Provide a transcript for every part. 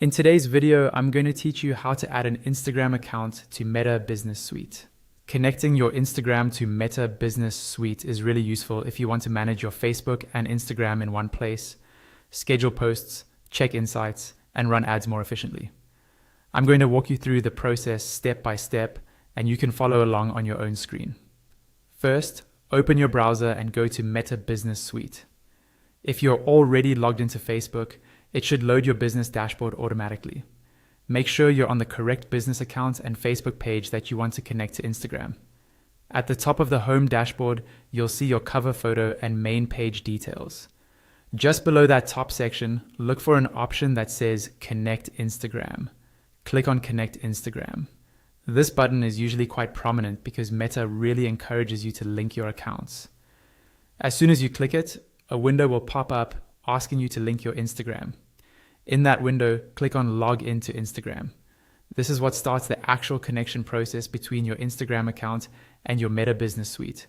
In today's video, I'm going to teach you how to add an Instagram account to Meta Business Suite. Connecting your Instagram to Meta Business Suite is really useful if you want to manage your Facebook and Instagram in one place, schedule posts, check insights, and run ads more efficiently. I'm going to walk you through the process step by step, and you can follow along on your own screen. First, open your browser and go to Meta Business Suite. If you're already logged into Facebook, it should load your business dashboard automatically. Make sure you're on the correct business account and Facebook page that you want to connect to Instagram. At the top of the home dashboard, you'll see your cover photo and main page details. Just below that top section, look for an option that says Connect Instagram. Click on Connect Instagram. This button is usually quite prominent because Meta really encourages you to link your accounts. As soon as you click it, a window will pop up asking you to link your Instagram. In that window, click on Log into Instagram. This is what starts the actual connection process between your Instagram account and your Meta Business Suite.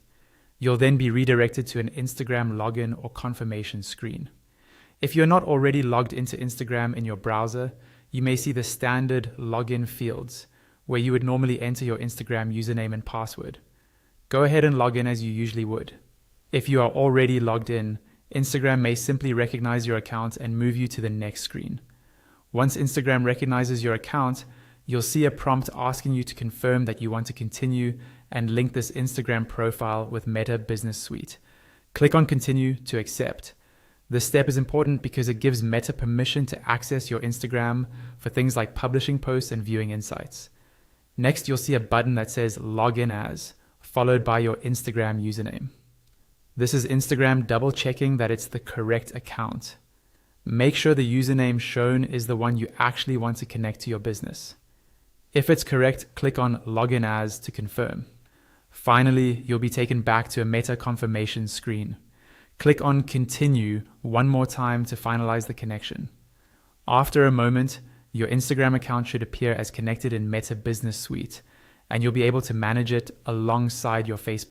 You'll then be redirected to an Instagram login or confirmation screen. If you're not already logged into Instagram in your browser, you may see the standard login fields, where you would normally enter your Instagram username and password. Go ahead and log in as you usually would. If you are already logged in, Instagram may simply recognize your account and move you to the next screen. Once Instagram recognizes your account, you'll see a prompt asking you to confirm that you want to continue and link this Instagram profile with Meta Business Suite. Click on Continue to accept. This step is important because it gives Meta permission to access your Instagram for things like publishing posts and viewing insights. Next, you'll see a button that says Login As, followed by your Instagram username. This is Instagram double checking that it's the correct account. Make sure the username shown is the one you actually want to connect to your business. If it's correct, click on Login As to confirm. Finally, you'll be taken back to a Meta confirmation screen. Click on Continue one more time to finalize the connection. After a moment, your Instagram account should appear as connected in Meta Business Suite, and you'll be able to manage it alongside your Facebook.